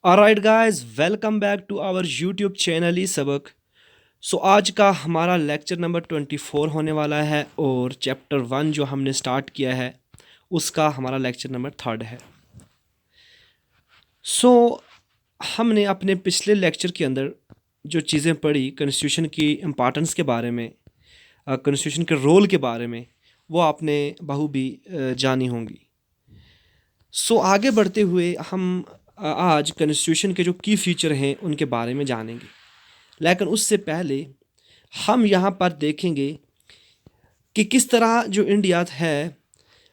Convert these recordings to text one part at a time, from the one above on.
Alright guys, welcome back to our YouTube channel ई सबक। आज का हमारा लेक्चर नंबर 24 होने वाला है और चैप्टर 1 जो हमने स्टार्ट किया है उसका हमारा लेक्चर नंबर 3 है। सो हमने अपने पिछले लेक्चर के अंदर जो चीज़ें पढ़ी कॉन्स्टिट्यूशन की इम्पॉर्टेंस के बारे में, कॉन्स्टिट्यूशन के रोल के बारे में, वो आपने बखूबी जानी होंगी। आगे बढ़ते हुए हम आज कॉन्स्टिट्यूशन के जो की फीचर हैं उनके बारे में जानेंगे। लेकिन उससे पहले हम यहाँ पर देखेंगे कि किस तरह जो इंडिया है,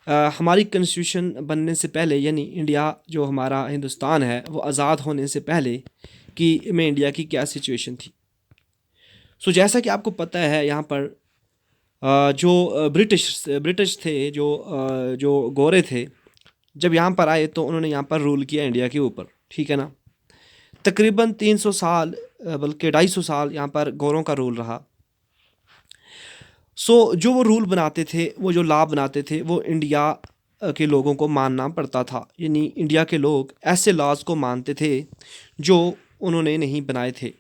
हमारी कॉन्स्टिट्यूशन बनने से पहले, यानी इंडिया जो हमारा हिंदुस्तान है वो आज़ाद होने से पहले कि में इंडिया की क्या सिचुएशन थी। जैसा कि आपको पता है यहाँ पर जो ब्रिटिश थे, जो गोरे थे, जब यहाँ पर आए तो उन्होंने यहाँ पर रूल किया इंडिया के ऊपर, ठीक है ना। तकरीबन 300 साल, बल्कि 250 साल यहाँ पर गोरों का रूल रहा। जो वो रूल बनाते थे, वो जो लॉ बनाते थे, वो इंडिया के लोगों को मानना पड़ता था। यानी इंडिया के लोग ऐसे लॉज को मानते थे जो उन्होंने नहीं बनाए थे।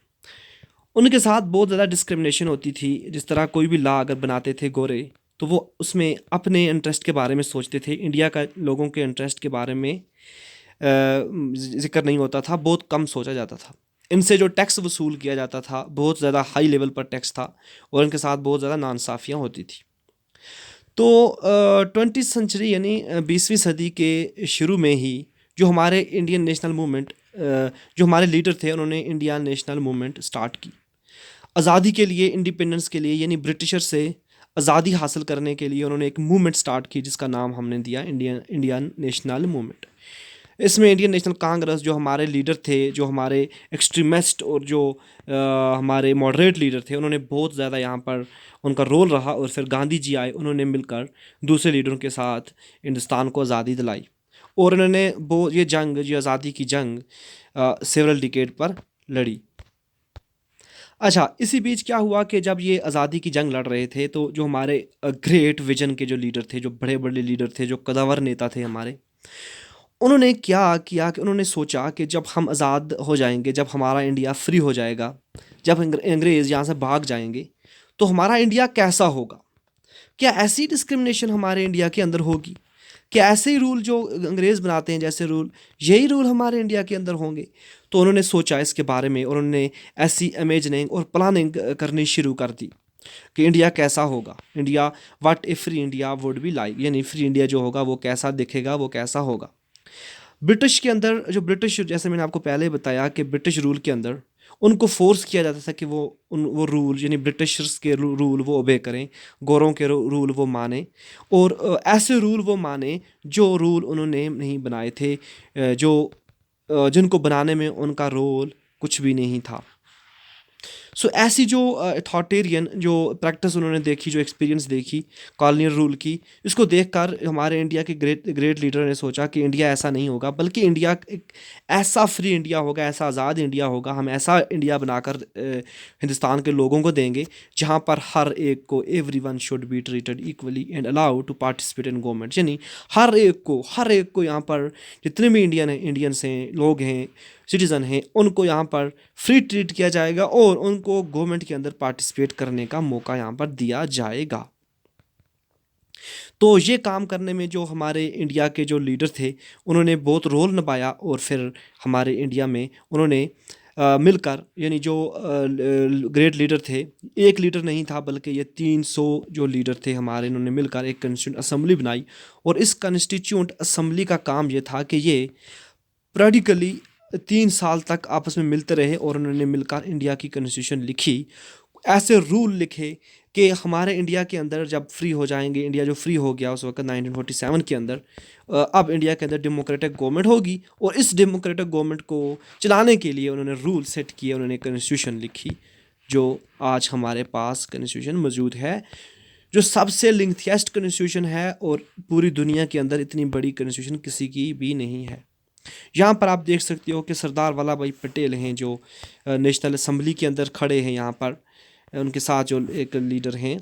उनके साथ बहुत ज़्यादा डिस्क्रिमिनेशन होती थी। जिस तरह कोई भी लॉ अगर बनाते थे गोरे, तो वो उसमें अपने इंटरेस्ट के बारे में सोचते थे, इंडिया का लोगों के इंटरेस्ट के बारे में ज़िक्र नहीं होता था, बहुत कम सोचा जाता था। इनसे जो टैक्स वसूल किया जाता था बहुत ज़्यादा हाई लेवल पर टैक्स था और इनके साथ बहुत ज़्यादा नाइंसाफ़ियाँ होती थी। तो 20वीं सेंचुरी यानी 20वीं सदी के शुरू में ही जो हमारे इंडियन नेशनल मूवमेंट, जो हमारे लीडर थे, उन्होंने इंडियन नेशनल मूवमेंट स्टार्ट की आज़ादी के लिए, इंडिपेंडेंस के लिए, यानी ब्रिटिशर से आज़ादी हासिल करने के लिए। उन्होंने एक मूवमेंट स्टार्ट की जिसका नाम हमने दिया इंडियन नेशनल मूवमेंट। इसमें इंडियन नेशनल कांग्रेस, जो हमारे लीडर थे, जो हमारे एक्सट्रीमिस्ट और जो हमारे मॉडरेट लीडर थे, उन्होंने बहुत ज़्यादा यहाँ पर उनका रोल रहा। और फिर गांधी जी आए, उन्होंने मिलकर दूसरे लीडरों के साथ हिंदुस्तान को आज़ादी दिलाई। और उन्होंने वो ये जंग, जो आज़ादी की जंग, सेवरल डिकेड पर लड़ी। अच्छा, इसी बीच क्या हुआ कि जब ये आज़ादी की जंग लड़ रहे थे तो जो हमारे ग्रेट विजन के जो लीडर थे, जो बड़े बड़े लीडर थे, जो कदावर नेता थे हमारे, उन्होंने क्या किया कि उन्होंने सोचा कि जब हम आज़ाद हो जाएंगे, जब हमारा इंडिया फ्री हो जाएगा, जब अंग्रेज़ यहाँ से भाग जाएंगे, तो हमारा इंडिया कैसा होगा। क्या ऐसी डिस्क्रिमिनेशन हमारे इंडिया के अंदर होगी? क्या ऐसे ही रूल जो अंग्रेज़ बनाते हैं, जैसे रूल, यही रूल हमारे इंडिया के अंदर होंगे? तो उन्होंने सोचा इसके बारे में और उन्होंने ऐसी इमेजिनिंग और प्लानिंग करनी शुरू कर दी कि इंडिया कैसा होगा। India, what A free India would be like, यानी फ्री इंडिया जो होगा वो कैसा दिखेगा, वो कैसा होगा। ब्रिटिश के अंदर, जो ब्रिटिश, जैसे मैंने आपको पहले बताया कि ब्रिटिश रूल के अंदर उनको फोर्स किया जाता था कि वो रूल, यानी ब्रिटिशर्स के रूल वो ओबे करें, गोरों के रूल वो माने। और ऐसे रूल वो माने जो रूल उन्होंने नहीं बनाए थे, जिनको बनाने में उनका रोल कुछ भी नहीं था। ऐसी जो अथॉरिटेरियन जो प्रैक्टिस उन्होंने देखी, जो एक्सपीरियंस देखी कॉलोनियल रूल की, इसको देखकर हमारे इंडिया के ग्रेट ग्रेट लीडर ने सोचा कि इंडिया ऐसा नहीं होगा, बल्कि इंडिया एक ऐसा फ्री इंडिया होगा, ऐसा आज़ाद इंडिया होगा। हम ऐसा इंडिया बनाकर हिंदुस्तान के लोगों को देंगे जहाँ पर हर एक को, everyone should be treated equally and allowed to participate in government. यानी हर एक को यहाँ पर जितने भी इंडियंस हैं, लोग हैं, सिटीज़न हैं, उनको यहाँ पर फ्री ट्रीट किया जाएगा और उनको गवर्नमेंट के अंदर पार्टिसिपेट करने का मौका यहाँ पर दिया जाएगा। तो ये काम करने में जो हमारे इंडिया के जो लीडर थे, उन्होंने बहुत रोल निभाया। और फिर हमारे इंडिया में उन्होंने मिलकर, यानी जो ग्रेट लीडर थे, एक लीडर नहीं था बल्कि ये 300 जो लीडर थे हमारे, इन्होंने मिलकर एक कॉन्स्टिट्यूंट असेंबली बनाई। और इस कॉन्स्टिट्यूंट असेंबली का काम ये था कि ये प्रैक्टिकली 3 साल तक आपस में मिलते रहे और उन्होंने मिलकर इंडिया की कॉन्स्टिट्यूशन लिखी। ऐसे रूल लिखे कि हमारे इंडिया के अंदर जब फ्री हो जाएंगे, इंडिया जो फ्री हो गया उस वक्त 1947 के अंदर, अब इंडिया के अंदर डेमोक्रेटिक गवर्नमेंट होगी। और इस डेमोक्रेटिक गवर्नमेंट को चलाने के लिए उन्होंने रूल सेट किए, उन्होंने कॉन्स्टिट्यूशन लिखी, जो आज हमारे पास कॉन्स्टिट्यूशन मौजूद है, जो सबसे लेंथीएस्ट कॉन्स्टिट्यूशन है। और पूरी दुनिया के अंदर इतनी बड़ी कॉन्स्टिट्यूशन किसी की भी नहीं है। यहाँ पर आप देख सकते हो कि सरदार वल्लभ भाई पटेल हैं, जो नेशनल असम्बली के अंदर खड़े हैं। यहाँ पर उनके साथ जो एक लीडर हैं,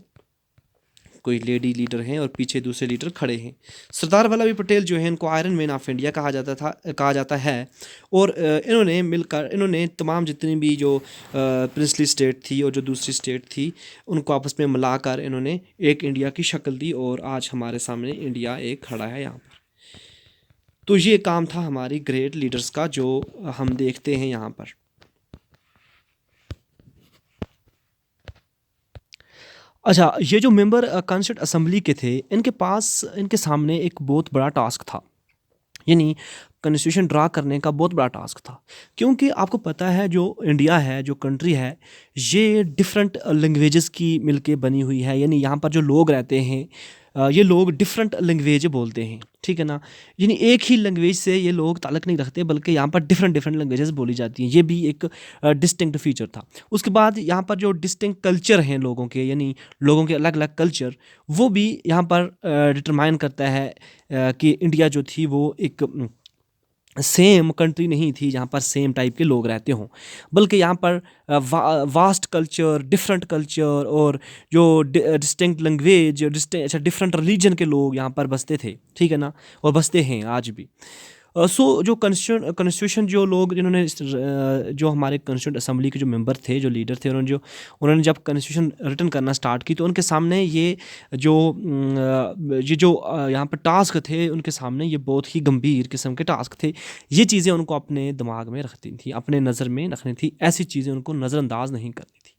कोई लेडी लीडर हैं और पीछे दूसरे लीडर खड़े हैं। सरदार वल्लभ भाई पटेल जो है इनको आयरन मैन ऑफ इंडिया कहा जाता है। और इन्होंने तमाम जितनी भी जो प्रिंसली स्टेट थी और जो दूसरी स्टेट थी उनको आपस में मिलाकर इन्होंने एक इंडिया की शक्ल दी और आज हमारे सामने इंडिया एक खड़ा है यहाँ पर। तो ये काम था हमारी ग्रेट लीडर्स का जो हम देखते हैं यहाँ पर। अच्छा, ये जो मेंबर कॉन्स्टिट्यूंट असेंबली के थे इनके सामने एक बहुत बड़ा टास्क था, यानी कॉन्स्टिट्यूशन ड्रा करने का बहुत बड़ा टास्क था। क्योंकि आपको पता है जो इंडिया है, जो कंट्री है, ये डिफरेंट लैंग्वेजेस की मिलके बनी हुई है। यानी यहाँ पर जो लोग रहते हैं ये लोग डिफरेंट लैंग्वेज बोलते हैं, ठीक है ना। यानी एक ही लैंग्वेज से ये लोग ताल्लुक़ नहीं रखते, बल्कि यहाँ पर डिफरेंट लैंग्वेजेस बोली जाती हैं। ये भी एक डिस्टिंक्ट फीचर था। उसके बाद यहाँ पर जो डिस्टिंक्ट कल्चर हैं लोगों के, यानी लोगों के अलग अलग कल्चर, वो भी यहाँ पर डिटरमाइन करता है कि इंडिया जो थी वो एक सेम कंट्री नहीं थी जहाँ पर सेम टाइप के लोग रहते हों, बल्कि यहाँ पर वास्ट कल्चर, डिफरेंट कल्चर और जो डिस्टिंक्ट लैंग्वेज, डिफरेंट रिलीजन के लोग यहाँ पर बसते थे, ठीक है ना, और बसते हैं आज भी। सो जो कॉन्स्टिट्यूशन जो लोग जिन्होंने जो हमारे कॉन्स्टिट्यूंट असेंबली के जो मेंबर थे, जो लीडर थे, उन्होंने जब कॉन्स्टिट्यूशन रिटन करना स्टार्ट की तो उनके सामने जो यहाँ पर टास्क थे, उनके सामने ये बहुत ही गंभीर किस्म के टास्क थे। ये चीज़ें उनको अपने दिमाग में रखती थी, अपने नज़र में रखनी थी, ऐसी चीज़ें उनको नज़रअंदाज नहीं करनी थी।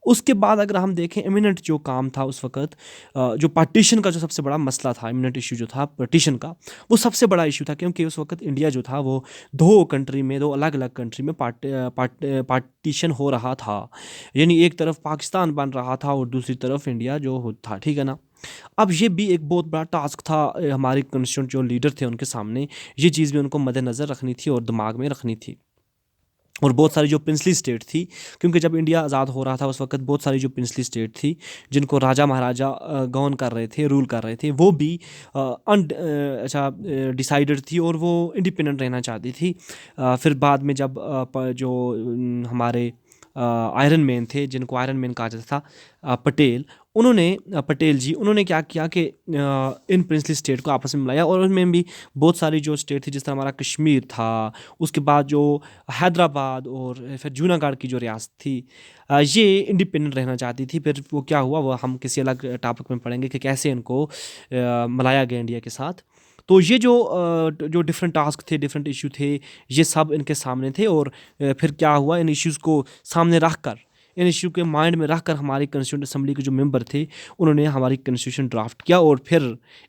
उसके बाद अगर हम देखें इमिनेंट जो काम था उस वक़्त, जो पार्टीशन का जो सबसे बड़ा मसला था, इमिनेंट इशू जो था पार्टीशन का, वो सबसे बड़ा इशू था। क्योंकि उस वक़्त इंडिया जो था वो दो अलग अलग कंट्री में पार्टीशन हो रहा था। यानी एक तरफ पाकिस्तान बन रहा था और दूसरी तरफ इंडिया जो था, ठीक है ना। अब ये भी एक बहुत बड़ा टास्क था हमारे कॉन्स्टिट्यूंट जो लीडर थे उनके सामने। ये चीज़ भी उनको मद्देनज़र रखनी थी और दिमाग में रखनी थी। और बहुत सारी जो प्रिंसली स्टेट थी, क्योंकि जब इंडिया आज़ाद हो रहा था उस वक्त बहुत सारी जो प्रिंसली स्टेट थी जिनको राजा महाराजा गवर्न कर रहे थे, रूल कर रहे थे, वो भी डिसाइडेड थी और वो इंडिपेंडेंट रहना चाहती थी। फिर बाद में जब हमारे आयरन मैन थे, जिनको आयरन मैन कहा जाता था, पटेल जी, उन्होंने क्या किया कि इन प्रिंसली स्टेट को आपस में मिलाया। और उनमें भी बहुत सारी जो स्टेट थी, जिस तरह हमारा कश्मीर था, उसके बाद जो हैदराबाद और फिर जूनागढ़ की जो रियासत थी, ये इंडिपेंडेंट रहना चाहती थी। फिर वो क्या हुआ, वो हम किसी अलग टॉपिक में पढ़ेंगे कि कैसे इनको मिलाया गया इंडिया के साथ। तो ये जो डिफरेंट टास्क थे, डिफरेंट इशू थे, ये सब इनके सामने थे। और फिर क्या हुआ, इन इश्यूज़ को सामने रख कर, इन इशू के माइंड में रखकर हमारी कॉन्स्टिट्यूंट असेंबली के जो मेंबर थे उन्होंने हमारी कॉन्स्टिट्यूशन ड्राफ्ट किया। और फिर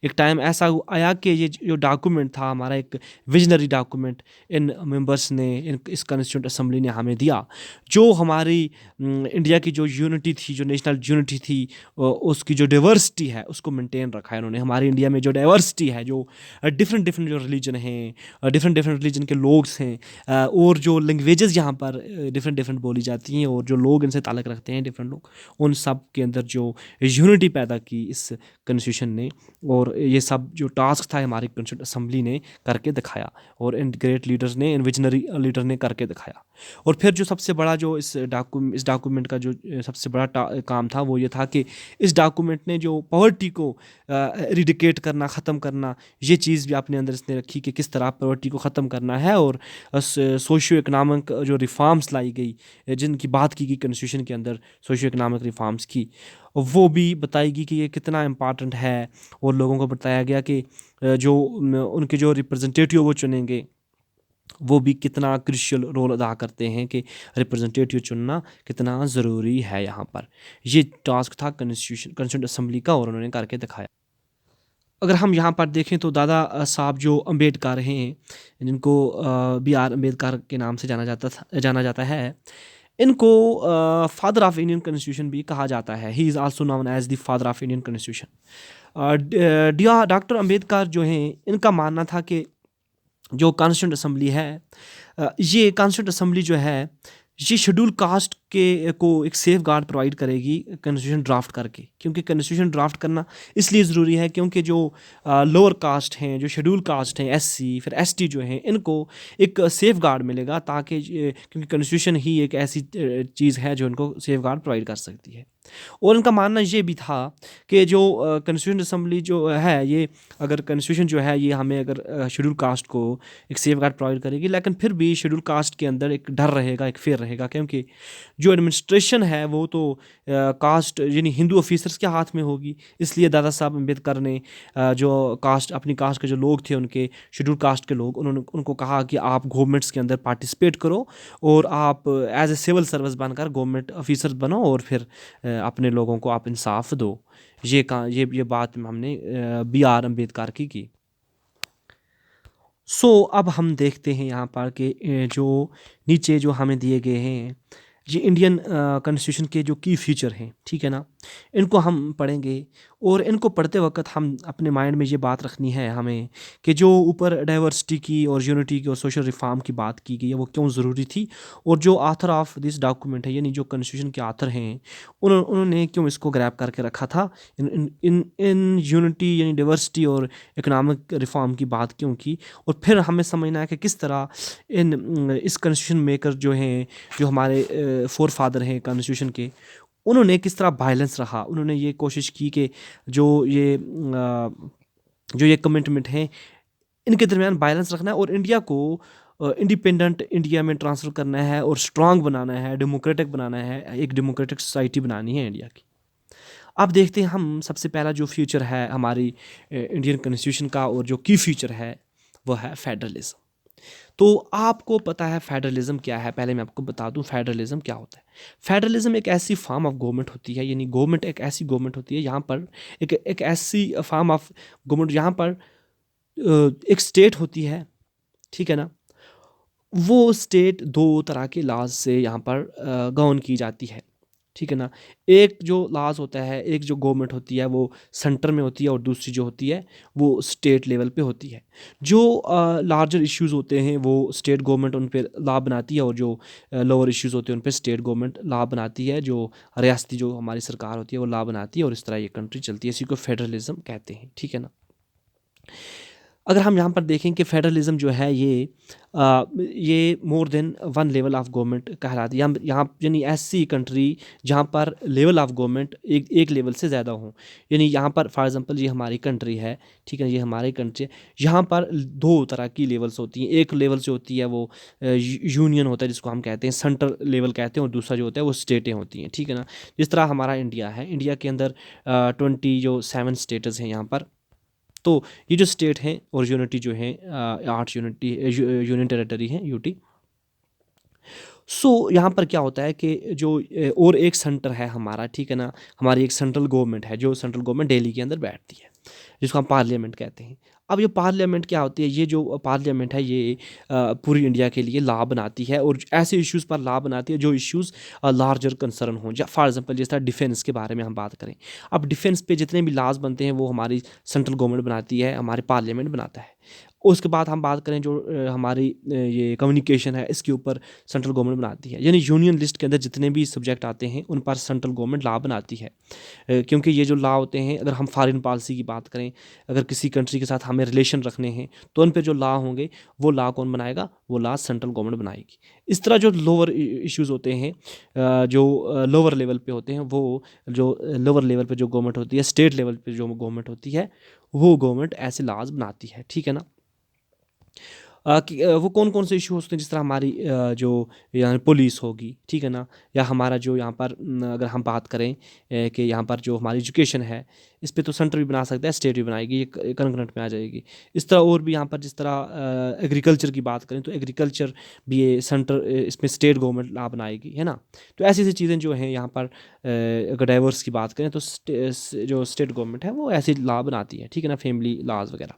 एक टाइम ऐसा आया कि ये जो डॉक्यूमेंट था हमारा, एक विजनरी डॉक्यूमेंट इन मेंबर्स ने, इस कॉन्स्टिट्यूंट असेंबली ने हमें दिया, जो हमारी इंडिया की जो यूनिटी थी, जो नेशनल यूनिटी थी, उसकी जो डाइवर्सिटी है उसको मेंटेन रखा है इन्होंने। हमारी इंडिया में जो डाइवर्सिटी है, जो डिफरेंट जो रिलीजन हैं, डिफरेंट रिलीजन के लोग हैं, और जो लैंग्वेजेस यहाँ पर डिफरेंट बोली जाती हैं, और जो लोग से ताल्लुक़ रखते हैं डिफरेंट लोग, उन सब के अंदर जो यूनिटी पैदा की इस कॉन्स्टिट्यूशन ने। और ये सब जो टास्क था हमारी कॉन्स्टिट्यूंट असेंबली ने करके दिखाया, और इन ग्रेट लीडर्स ने, इन विजनरी लीडर ने करके दिखाया। और फिर जो सबसे बड़ा जो इस डॉक्यूमेंट का जो सबसे बड़ा काम था वो ये था कि इस डॉक्यूमेंट ने जो पॉवर्टी को इरेडिकेट करना, ख़त्म करना, ये चीज़ भी अपने अंदर इसने रखी कि किस तरह पॉवर्टी को ख़त्म करना है। और सोशियो इकनॉमिक जो रिफॉर्म्स लाई गई, जिनकी बात की गई कॉन्स्टिट्यूशन के अंदर, सोशियो इकनॉमिक रिफॉर्म्स की, वो भी बताएगी कि ये कितना इम्पॉर्टेंट है। और लोगों को बताया गया कि जो उनके जो रिप्रेजेंटेटिव वो चुनेंगे, वो भी कितना क्रिशियल रोल अदा करते हैं, कि रिप्रेजेंटेटिव चुनना कितना ज़रूरी है यहाँ पर। ये टास्क था कॉन्स्टिट्यूंट असेंबली का, और उन्होंने करके दिखाया। अगर हम यहाँ पर देखें तो दादा साहब जो अम्बेडकर हैं, जिनको BR अम्बेडकर के नाम से जाना जाता है, इनको फादर ऑफ इंडियन कॉन्स्टिट्यूशन भी कहा जाता है। He is also known as the father of Indian constitution. Doctor Ambedkar जो हैं, इनका मानना था कि जो कॉन्स्टिट्यूंट असेंबली है, ये कॉन्स्टिट्यूंट असेंबली जो है, ये शेड्यूल कास्ट के को एक सेफ गार्ड प्रोवाइड करेगी कॉन्स्टिट्यूशन ड्राफ्ट करके, क्योंकि कॉन्स्टिट्यूशन ड्राफ्ट करना इसलिए ज़रूरी है क्योंकि जो लोअर कास्ट हैं, जो शेड्यूल कास्ट हैं, एससी फिर एसटी जो हैं, इनको एक सेफ गार्ड मिलेगा, ताकि क्योंकि कॉन्स्टिट्यूशन ही एक ऐसी चीज़ है जो इनको सेफ गार्ड प्रोवाइड कर सकती है। और इनका मानना ये भी था कि जो कॉन्स्टिट्यूशन असम्बली जो है, ये अगर कॉन्स्टिट्यूशन जो है ये हमें अगर शेड्यूल कास्ट को एक सेफ गार्ड प्रोवाइड करेगी, लेकिन फिर भी शेड्यूल कास्ट के अंदर एक डर रहेगा, एक फेयर रहेगा, क्योंकि जो एडमिनिस्ट्रेशन है वो तो कास्ट यानी हिंदू ऑफिसर्स के हाथ में होगी। इसलिए दादा साहब अम्बेडकर ने जो कास्ट अपनी कास्ट के जो लोग थे, उनके शेड्यूल कास्ट के लोग, उन्होंने उनको कहा कि आप गवर्नमेंट्स के अंदर पार्टिसिपेट करो और आप एज ए सिविल सर्विस बनकर गवर्नमेंट ऑफिसर्स बनो और फिर अपने लोगों को आप इंसाफ दो। ये बात हमने बी आर अम्बेडकर की। अब हम देखते हैं यहाँ पर कि जो नीचे जो हमें दिए गए हैं ये इंडियन कॉन्स्टिट्यूशन के जो की फीचर हैं, ठीक है ना, इनको हम पढ़ेंगे। और इनको पढ़ते वक्त हम अपने माइंड में ये बात रखनी है हमें कि जो ऊपर डाइवर्सिटी की और यूनिटी की और सोशल रिफॉर्म की बात की गई है वो क्यों ज़रूरी थी, और जो ऑथर ऑफ दिस डॉक्यूमेंट है यानी जो कॉन्स्टिट्यूशन के ऑथर हैं उन्होंने क्यों इसको ग्रैब करके रखा था, इन यूनिटी यानी डाइवर्सिटी और इकोनॉमिक रिफॉर्म की बात क्यों की। और फिर हमें समझना है कि किस तरह इस कॉन्स्टिट्यूशन मेकर जो हैं, जो हमारे फोर फादर हैं कॉन्स्टिट्यूशन के, उन्होंने किस तरह वायलेंस रहा, उन्होंने ये कोशिश की कि जो ये कमिटमेंट हैं इनके दरमियान बैलेंस रखना है और इंडिया को इंडिपेंडेंट इंडिया में ट्रांसफ़र करना है और स्ट्रांग बनाना है, डेमोक्रेटिक बनाना है, एक डेमोक्रेटिक सोसाइटी बनानी है इंडिया की। अब देखते हैं हम सबसे पहला जो फ्यूचर है हमारी इंडियन कॉन्स्टिट्यूशन का और जो की फीचर है वो है फेडरलिज्म। तो आपको पता है फेडरलिज्म क्या है, पहले मैं आपको बता दूं फेडरलिज्म क्या होता है। फेडरलिज्म एक ऐसी फॉर्म ऑफ गवर्नमेंट होती है, यानी गवर्नमेंट एक ऐसी गवर्नमेंट होती है यहाँ पर एक ऐसी फॉर्म ऑफ गवर्नमेंट यहाँ पर एक स्टेट होती है, ठीक है ना। वो स्टेट दो तरह के लाज से यहाँ पर गवर्न की जाती है, ठीक है ना। एक जो लाज होता है, एक जो गवर्नमेंट होती है वो सेंटर में होती है और दूसरी जो होती है वो स्टेट लेवल पे होती है। जो लार्जर इश्यूज़ होते हैं वो स्टेट गवर्नमेंट उन पर लॉ बनाती है और जो लोअर इश्यूज़ होते हैं उन पर स्टेट गवर्नमेंट लॉ बनाती है, जो रियासती जो हमारी सरकार होती है वो लॉ बनाती है और इस तरह ये कंट्री चलती है। इसी को फेडरलिज्म कहते हैं, ठीक है ना। अगर हम यहाँ पर देखें कि फेडरलिज्म जो है ये more than one level of government कहलाती है। यहाँ यानी ऐसी कंट्री जहाँ पर लेवल ऑफ गवर्नमेंट एक लेवल से ज़्यादा हो। यानी यहाँ पर फॉर एग्जांपल ये हमारी कंट्री है, ठीक है, ये हमारी कंट्री है, यहाँ पर दो तरह की लेवल्स होती हैं। एक लेवल जो होती है वो यूनियन होता है जिसको हम कहते हैं सेंट्रल लेवल कहते हैं, और दूसरा जो होता है वो स्टेटें होती हैं, ठीक है ना। जिस तरह हमारा इंडिया है, इंडिया के अंदर 27 स्टेट्स हैं यहाँ पर। तो ये जो स्टेट हैं और यूनिटी जो है 8 यूनियन टेरिटरी हैं यूटी। यहाँ पर क्या होता है कि जो और एक सेंटर है हमारा, ठीक है ना, हमारी एक सेंट्रल गवर्नमेंट है, जो सेंट्रल गवर्नमेंट दिल्ली के अंदर बैठती है, जिसको हम पार्लियामेंट कहते हैं। अब ये पार्लियामेंट क्या होती है, ये जो पार्लियामेंट है ये पूरी इंडिया के लिए लॉ बनाती है और ऐसे इश्यूज़ पर लॉ बनाती है जो इश्यूज़ लार्जर कंसर्न हों। फॉर एग्जांपल जिस तरह डिफेंस के बारे में हम बात करें, अब डिफेंस पे जितने भी लॉज बनते हैं वो हमारी सेंट्रल गवर्नमेंट बनाती है, हमारे पार्लियामेंट बनाता है। उसके बाद हम बात करें जो हमारी ये कम्युनिकेशन है, इसके ऊपर सेंट्रल गवर्नमेंट बनाती है। यानी यूनियन लिस्ट के अंदर जितने भी सब्जेक्ट आते हैं उन पर सेंट्रल गवर्नमेंट लॉ बनाती है। क्योंकि ये जो लॉ होते हैं, अगर हम फॉरेन पॉलिसी की बात करें, अगर किसी कंट्री के साथ हमें रिलेशन रखने हैं तो उन पर जो लॉ होंगे वो लॉ कौन बनाएगा, वो लॉ सेंट्रल गवर्नमेंट बनाएगी। इस तरह जो लोअर इश्यूज़ होते हैं, जो लोअर लेवल पे होते हैं, वो जो लोअर लेवल पे जो गवर्नमेंट होती है, स्टेट लेवल पे जो गवर्नमेंट होती है, वो गवर्नमेंट ऐसे लॉज बनाती है, ठीक है ना। वो कौन कौन से इशू होते हैं, जिस तरह हमारी जो यहाँ पुलिस होगी, ठीक है ना, या हमारा जो यहाँ पर अगर हम बात करें कि यहाँ पर जो हमारी एजुकेशन है, इस पे तो सेंटर भी बना सकता है, स्टेट भी बनाएगी, ये कंकरेंट में आ जाएगी। इस तरह और भी यहाँ पर जिस तरह एग्रीकल्चर की बात करें तो एग्रीकल्चर भी ये सेंटर, इसमें स्टेट गवर्नमेंट लॉ बनाएगी, है ना। तो ऐसी ऐसी चीज़ें जो हैं यहाँ पर अगर डाइवर्स की बात करें तो जो स्टेट गवर्नमेंट है वो ऐसी लॉ बनाती है, ठीक है ना, फैमिली लॉज वगैरह।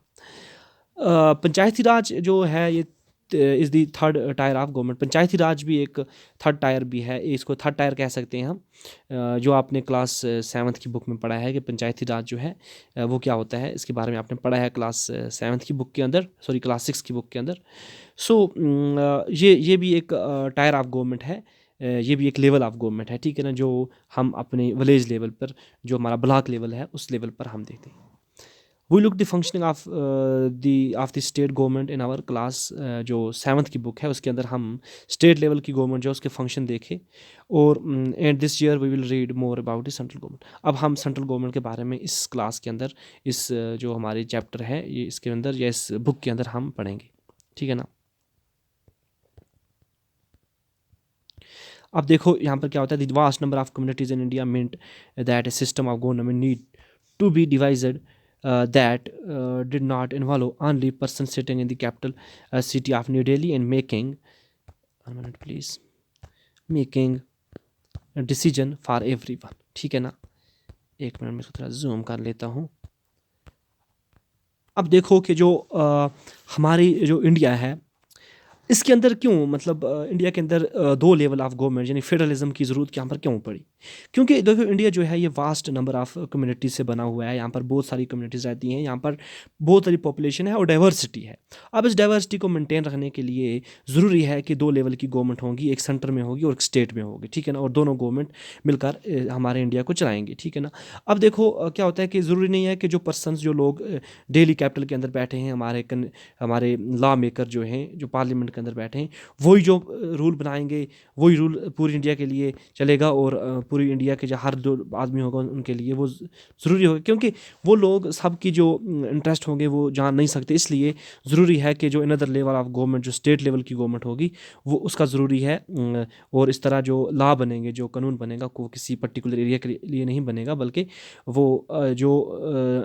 पंचायती राज जो है ये is the third tier of government. Panchayati Raj भी एक थर्ड टायर भी है, इसको थर्ड टायर कह सकते हैं हम। जो आपने क्लास 7th की बुक में पढ़ा है कि पंचायती राज जो है वो क्या होता है, इसके बारे में आपने पढ़ा है क्लास 7th की बुक के अंदर, क्लास 6 की बुक के अंदर। ये भी एक टायर ऑफ गवर्नमेंट है ये भी एक लेवल ऑफ गवर्नमेंट है, ठीक है ना, जो हम अपने विलेज लेवल पर, जो हमारा ब्लॉक लेवल है, उस लेवल पर हम देखते हैं। We look the functioning of the state government in our class, जो 7th की बुक है उसके अंदर हम स्टेट लेवल की गवर्नमेंट जो उसके फंक्शन देखे। और and this year we will read more about the central government. अब हम सेंट्रल गवर्नमेंट के बारे में इस क्लास के अंदर, इस जो हमारे चैप्टर है ये इसके अंदर या इस बुक के अंदर हम पढ़ेंगे, ठीक है ना। अब देखो यहाँ पर क्या होता है, the vast number of communities in India meant that a system of government need to be divided that did not involve only person sitting in the capital city of New Delhi and making, one minute please, making a decision for everyone, ठीक है ना। एक minute में इसको थोड़ा zoom कर लेता हूँ। अब देखो कि जो हमारी जो इंडिया है इसके अंदर क्यों, मतलब इंडिया के अंदर 2 लेवल ऑफ गवर्नमेंट यानी फेडरलिज्म की ज़रूरत यहाँ पर क्यों पड़ी। क्योंकि देखो इंडिया जो है ये वास्ट नंबर ऑफ कम्युनिटीज़ से बना हुआ है, यहाँ पर बहुत सारी कम्युनिटीज़ रहती हैं, यहाँ पर बहुत सारी पॉपुलेशन है और डाइवर्सिटी है। अब इस डाइवर्सिटी को मेंटेन रखने के लिए ज़रूरी है कि 2 लेवल की गवर्नमेंट होगी, एक सेंटर में होगी और एक स्टेट में होगी, ठीक है ना, और दोनों गवर्नमेंट मिलकर हमारे इंडिया को चलाएंगे, ठीक है ना। अब देखो क्या होता है कि ज़रूरी नहीं है कि जो पर्सनस, जो लोग डेली कैपिटल के अंदर बैठे हैं, हमारे लॉ मेकर जो हैं, जो पार्लियामेंट के अंदर बैठे हैं, वही जो रूल बनाएंगे, वही रूल पूरी इंडिया के लिए चलेगा और पूरी इंडिया के जो हर जो आदमी होगा उनके लिए वो ज़रूरी होगा। क्योंकि वो लोग सबकी जो इंटरेस्ट होंगे वो जान नहीं सकते, इसलिए ज़रूरी है कि जो अनदर लेवल ऑफ गवर्नमेंट, जो स्टेट लेवल की गवर्नमेंट होगी, वो उसका ज़रूरी है। और इस तरह जो लॉ बनेंगे, जो कानून बनेगा, वो किसी पर्टिकुलर एरिया के लिए नहीं बनेगा, बल्कि वो जो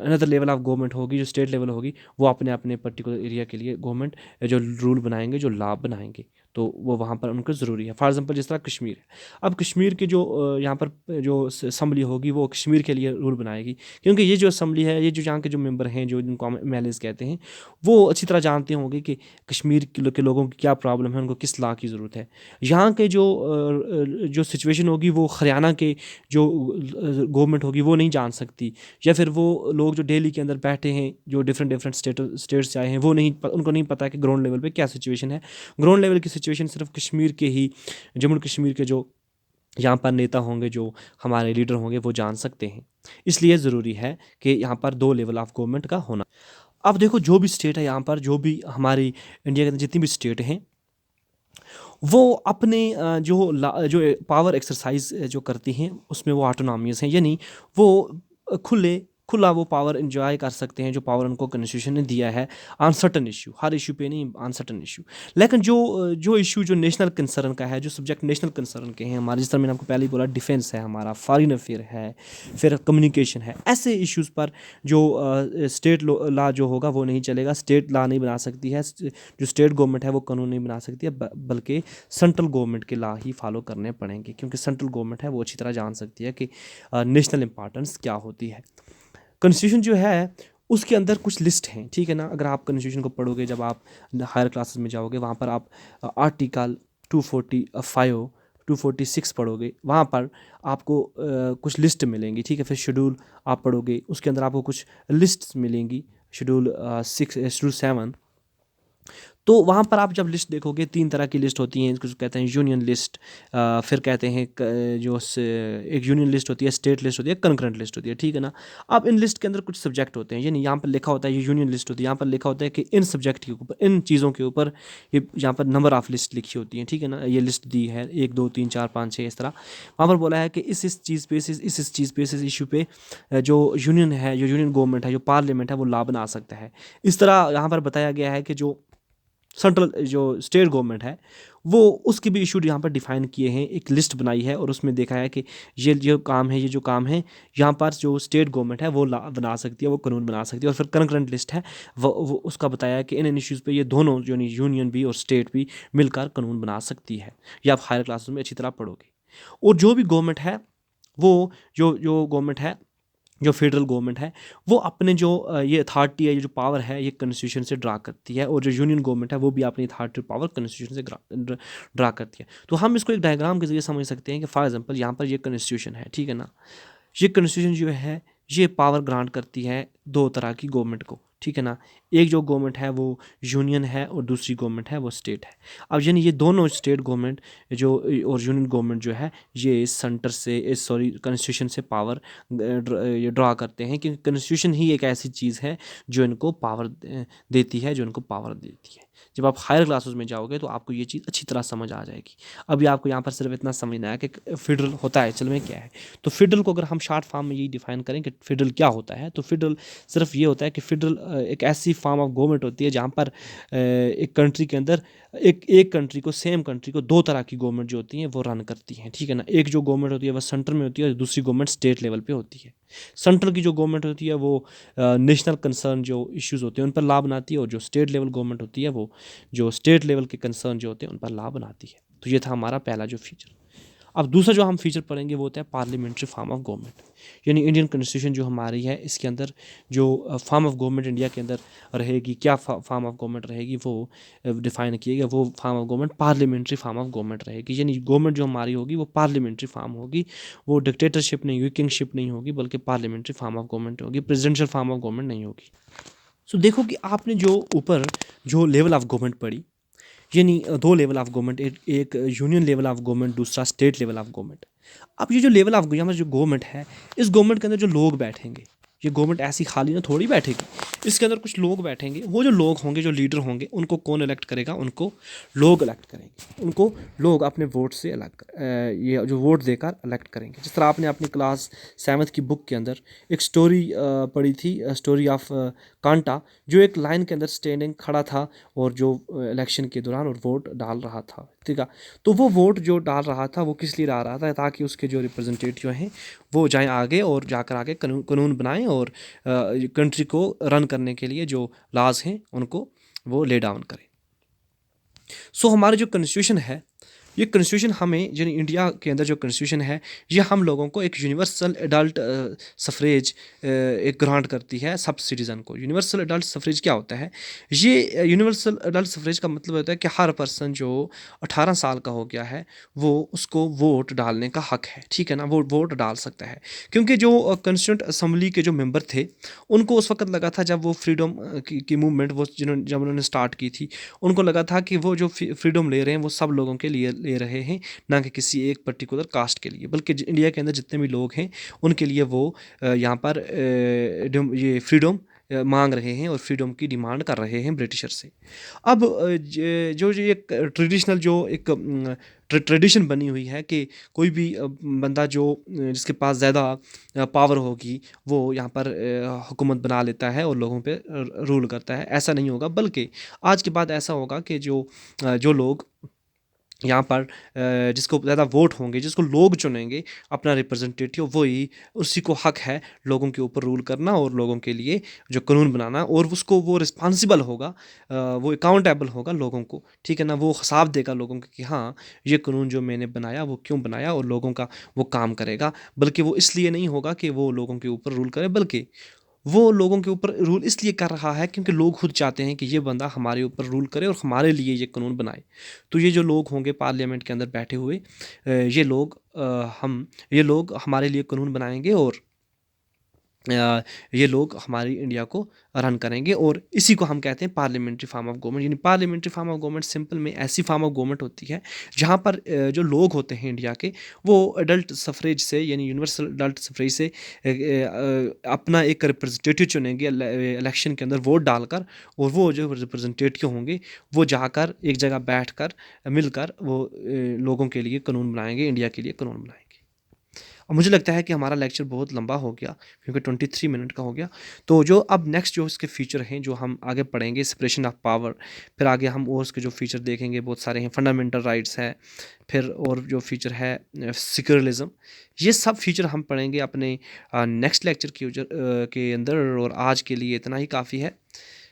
अनदर लेवल ऑफ गवर्नमेंट होगी, जो स्टेट लेवल होगी, वो अपने अपने पर्टिकुलर एरिया के लिए गवर्नमेंट जो रूल बनाएंगे, जो लॉ बनाएंगे, तो वो वहाँ पर उनको ज़रूरी है। फॉर एग्जांपल जिस तरह कश्मीर है, अब कश्मीर की जो यहाँ पर जो असम्बली होगी वो कश्मीर के लिए रूल बनाएगी, क्योंकि ये जो असम्बली है, ये जो यहाँ के जो मेंबर हैं, जो जिनको हम MLAs कहते हैं, वो अच्छी तरह जानते होंगे कि कश्मीर के लोगों की क्या प्रॉब्लम है, उनको किस लॉ की ज़रूरत है। यहाँ के जो सिचुएशन होगी वो हरियाणा के जो गवर्नमेंट होगी वो नहीं जान सकती, या फिर वो लोग जो दिल्ली के अंदर बैठे हैं, जो डिफरेंट स्टेट्स से आए हैं, वो उनको नहीं पता कि ग्राउंड लेवल पे क्या सिचुएशन है। ग्राउंड लेवल की सिचुएशन सिर्फ कश्मीर के ही, जम्मू कश्मीर के जो यहाँ पर नेता होंगे, जो हमारे लीडर होंगे, वो जान सकते हैं। इसलिए ज़रूरी है कि यहाँ पर 2 लेवल ऑफ गवर्नमेंट का होना। अब देखो जो भी स्टेट है, यहाँ पर जो भी हमारी इंडिया के अंदर जितनी भी स्टेट हैं, वो अपने जो पावर एक्सरसाइज जो करती हैं उसमें वो ऑटोनॉमियस हैं, यानी वो खुला वो पावर इंजॉय कर सकते हैं, जो पावर उनको कॉन्स्टिट्यूशन ने दिया है on certain issue, her issue पे नहीं, ऑन सर्टन इशू। लेकिन जो इशू जो नेशनल कंसर्न का है, जो सब्जेक्ट नेशनल कंसर्न के हैं हमारे, जिस तरह मैंने आपको पहले ही बोला, डिफेंस है हमारा, फॉरेन अफेयर है, फिर कम्युनिकेशन है, ऐसे इश्यूज़ पर जो स्टेट लॉ जो होगा वो नहीं चलेगा। स्टेट लॉ नहीं बना सकती है, जो स्टेट गवर्नमेंट है वो कानून नहीं बना सकती है, बल्कि सेंट्रल गवर्नमेंट के लॉ ही फॉलो करने पड़ेंगे, क्योंकि सेंट्रल गवर्नमेंट है वो अच्छी तरह जान सकती है कि नेशनल इंपॉर्टेंस क्या होती है। कॉन्स्टिट्यूशन जो है उसके अंदर कुछ लिस्ट हैं, ठीक है ना। अगर आप कॉन्स्टिट्यूशन को पढ़ोगे, जब आप हायर क्लासेस में जाओगे, वहाँ पर आप आर्टिकल 245 246 पढ़ोगे, वहाँ पर आपको कुछ लिस्ट मिलेंगी, ठीक है। फिर शेड्यूल आप पढ़ोगे, उसके अंदर आपको कुछ लिस्ट्स मिलेंगी, शेड्यूल 6, शेड्यूल 7। तो वहाँ पर आप जब लिस्ट देखोगे, 3 तरह की लिस्ट होती हैं, इसको कहते हैं यूनियन लिस्ट, फिर कहते हैं एक यूनियन लिस्ट होती है, स्टेट लिस्ट होती है, कंकरेंट लिस्ट होती है, ठीक है ना। अब इन लिस्ट के अंदर कुछ सब्जेक्ट होते हैं, यानी यहाँ पर लिखा होता है, ये यूनियन लिस्ट होती है, यहाँ पर लिखा होता है कि इन सब्जेक्ट के ऊपर, इन चीज़ों के ऊपर ये यहाँ पर नंबर ऑफ लिस्ट लिखी होती हैं, ठीक है ना। ये लिस्ट दी है 1 2 3 4 5 6 इस तरह। वहाँ पर बोला है कि इस चीज़ पे, इस चीज़ पे, इस इशू पे जो यूनियन है, जो यूनियन गवर्नमेंट है, जो पार्लियामेंट है, वो लॉ बना सकता है। इस तरह यहाँ पर बताया गया है कि जो सेंट्रल जो स्टेट गवर्नमेंट है वो उसके भी इशू यहाँ पर डिफाइन किए हैं, एक लिस्ट बनाई है, और उसमें देखा है कि ये जो काम है, ये जो काम है यहाँ पर जो स्टेट गवर्नमेंट है वो लॉ बना सकती है, वो कानून बना सकती है। और फिर कंकरेंट लिस्ट है, वो उसका बताया है कि इन इश्यूज़ पे ये दोनों जो यूनियन भी और स्टेट भी मिलकर कानून बना सकती है। ये आप हायर क्लासेस में अच्छी तरह पढ़ोगे। और जो भी गवर्नमेंट है, वो जो गवर्नमेंट है, जो फेडरल गवर्नमेंट है, वो अपने जो ये अथॉरिटी है, ये जो पावर है, ये कॉन्स्टिट्यूशन से ड्रा करती है, और जो यूनियन गवर्नमेंट है वो भी अपनी अथॉरिटी पावर कॉन्स्टिट्यूशन से ड्रा करती है। तो हम इसको एक डायग्राम के जरिए समझ सकते हैं कि फॉर एग्जांपल यहाँ पर ये कॉन्स्टिट्यूशन है, ठीक है ना। ये कॉन्स्टिट्यूशन जो है ये पावर ग्रांट करती है 2 तरह की गवर्नमेंट को, ठीक है ना। एक जो गवर्नमेंट है वो यूनियन है और दूसरी गवर्नमेंट है वो स्टेट है। अब यानी ये दोनों स्टेट गवर्नमेंट जो और यूनियन गवर्नमेंट जो है ये सेंटर से सॉरी कॉन्स्टिट्यूशन से पावर ये ड्रा करते हैं, क्योंकि कॉन्स्टिट्यूशन ही एक ऐसी चीज़ है जो इनको पावर देती है, जो इनको पावर देती है। जब आप हायर क्लासेस में जाओगे तो आपको ये चीज़ अच्छी तरह समझ आ जाएगी। अभी आपको यहाँ पर सिर्फ इतना समझना है कि फेडरल होता है, चल में क्या है। तो फेडरल को अगर हम शॉर्ट फॉर्म में यही डिफाइन करें कि फेडरल क्या होता है, तो फेडरल सिर्फ ये होता है कि फेडरल एक ऐसी फॉर्म ऑफ गवर्नमेंट होती है जहाँ पर एक कंट्री के अंदर एक कंट्री को, सेम कंट्री को दो तरह की गवर्नमेंट जो होती हैं वो रन करती हैं, ठीक है ना। एक जो गवर्नमेंट होती है वह सेंटर में होती है और दूसरी गवर्नमेंट स्टेट लेवल पे होती है। सेंट्रल की जो गवर्नमेंट होती है वो नेशनल कंसर्न जो इश्यूज़ होते हैं उन पर लाभ बनाती है, और जो स्टेट लेवल गवर्नमेंट होती है वो जो स्टेट लेवल के कंसर्न जो होते हैं उन पर लाभ बनाती है। तो ये था हमारा पहला जो फीचर। अब दूसरा जो हम फीचर पढ़ेंगे वो होता है पार्लियामेंट्री फॉर्म ऑफ गवर्नमेंट। यानी इंडियन कॉन्स्टिट्यूशन जो हमारी है इसके अंदर जो फॉर्म ऑफ गवर्नमेंट इंडिया के अंदर रहेगी, क्या फॉर्म ऑफ गवर्नमेंट रहेगी वो डिफाइन किएगा। वो form of government parliamentary form of government रहेगी। यानी गवर्नमेंट जो हमारी होगी वो पार्लियामेंट्री फॉर्म होगी, वो डिक्टेटरशिप नहीं होगी, किंगशिप नहीं होगी, बल्कि पार्लियामेंट्री फॉर्म ऑफ गवर्नमेंट होगी, प्रेसिडेंशियल फॉर्म ऑफ गवर्नमेंट नहीं होगी। सो देखो कि आपने जो ऊपर जो लेवल ऑफ गवर्नमेंट पढ़ी, यानी दो लेवल ऑफ गवर्नमेंट, एक यूनियन लेवल ऑफ गवर्नमेंट, दूसरा स्टेट लेवल ऑफ गवर्नमेंट। अब ये जो लेवल ऑफ यहाँ पर जो गवर्नमेंट है, इस गवर्नमेंट के अंदर जो लोग बैठेंगे, ये गवर्नमेंट ऐसी खाली ना थोड़ी बैठेगी, इसके अंदर कुछ लोग बैठेंगे। वो जो लोग होंगे, जो लीडर होंगे, उनको कौन इलेक्ट करेगा? उनको लोग इलेक्ट करेंगे। उनको लोग अपने वोट से ये जो वोट देकर इलेक्ट करेंगे। जिस तरह आपने अपनी क्लास 7th की बुक के अंदर एक स्टोरी पढ़ी थी, स्टोरी ऑफ कांटा, जो एक लाइन के अंदर स्टैंडिंग खड़ा था और जो इलेक्शन के दौरान और वोट डाल रहा था, ठीक है। तो वो वोट जो डाल रहा था वो किस लिए डाल रहा था? ताकि उसके जो रिप्रेजेंटेटिव हैं वो जाएं आगे और जाकर आगे कानून बनाएं और कंट्री को रन करने के लिए जो लॉज हैं उनको वो ले डाउन करें। सो हमारा जो कॉन्स्टिट्यूशन है, ये कॉन्स्टिट्यूशन हमें, जो इंडिया के अंदर जो कॉन्स्टिट्यूशन है, ये हम लोगों को एक यूनिवर्सल एडल्ट सफरेज एक ग्रांट करती है सब सिटीज़न को। यूनिवर्सल एडल्ट सफरेज क्या होता है? ये यूनिवर्सल एडल्ट सफरेज का मतलब होता है कि हर पर्सन जो 18 साल का हो गया है वो उसको वोट डालने का हक है, ठीक है ना। वो वोट डाल सकता है, क्योंकि जो कॉन्स्टिट्यूंट असम्बली के जो मेंबर थे उनको उस वक्त लगा था, जब वो फ्रीडम की मूवमेंट वो जब उन्होंने स्टार्ट की थी, उनको लगा था कि वो जो फ्रीडम ले रहे हैं वो सब लोगों के लिए ले रहे हैं, ना कि किसी एक पर्टिकुलर कास्ट के लिए, बल्कि इंडिया के अंदर जितने भी लोग हैं उनके लिए वो यहाँ पर ये फ्रीडम मांग रहे हैं और फ्रीडम की डिमांड कर रहे हैं ब्रिटिशर से। अब जो जो एक ट्रेडिशनल जो एक ट्रेडिशन बनी हुई है कि कोई भी बंदा जो जिसके पास ज़्यादा पावर होगी वो यहाँ पर हुकूमत बना लेता है और लोगों पे रूल करता है। ऐसा नहीं होगा, बल्कि आज के बाद ऐसा होगा कि जो लोग यहाँ पर जिसको ज़्यादा वोट होंगे, जिसको लोग चुनेंगे अपना रिप्रेजेंटेटिव, वही उसी को हक है लोगों के ऊपर रूल करना और लोगों के लिए जो कानून बनाना, और उसको वो रिस्पॉन्सिबल होगा, वो अकाउंटेबल होगा लोगों को, ठीक है ना। वो हिसाब देगा लोगों को कि हाँ ये कानून जो मैंने बनाया वो क्यों बनाया, और लोगों का वो काम करेगा। बल्कि वो इसलिए नहीं होगा कि वो लोगों के ऊपर रूल करे, बल्कि वो लोगों के ऊपर रूल इसलिए कर रहा है क्योंकि लोग खुद चाहते हैं कि ये बंदा हमारे ऊपर रूल करे और हमारे लिए ये कानून बनाए। तो ये जो लोग होंगे पार्लियामेंट के अंदर बैठे हुए, ये लोग हमारे लिए कानून बनाएंगे और ये लोग हमारी इंडिया को रन करेंगे, और इसी को हम कहते हैं पार्लियामेंट्री फॉर्म ऑफ गवर्नमेंट। यानी parliamentary form of government simple में ऐसी फॉर्म ऑफ गवर्नमेंट होती है जहाँ पर जो लोग होते हैं इंडिया के, वो अडल्ट सफरेज से, यानी यूनिवर्सल अडल्ट सफरेज से अपना एक रिप्रेजेंटेटिव चुनेंगे इलेक्शन के अंदर वोट डालकर, और वो जो रिप्रेजेंटेटिव होंगे वो जाकर एक जगह बैठकर मिलकर वो लोगों के लिए कानून बनाएंगे, इंडिया के लिए कानून बनाएंगे। और मुझे लगता है कि हमारा लेक्चर बहुत लंबा हो गया, क्योंकि 23 मिनट का हो गया। तो जो अब नेक्स्ट जो इसके फीचर हैं जो हम आगे पढ़ेंगे, सेपरेशन ऑफ पावर, फिर आगे हम और उसके जो फीचर देखेंगे बहुत सारे हैं, फंडामेंटल राइट्स हैं, फिर और जो फीचर है सिक्योरलिज्म, ये सब फीचर हम पढ़ेंगे अपने नेक्स्ट लेक्चर के अंदर। और आज के लिए इतना ही काफ़ी है।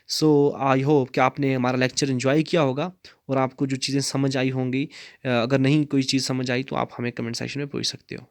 सो आई होप कि आपने हमारा लेक्चर एंजॉय किया होगा और आपको जो चीज़ें समझ आई होंगी। अगर नहीं कोई चीज़ समझ आई तो आप हमें कमेंट सेक्शन में पूछ सकते हो।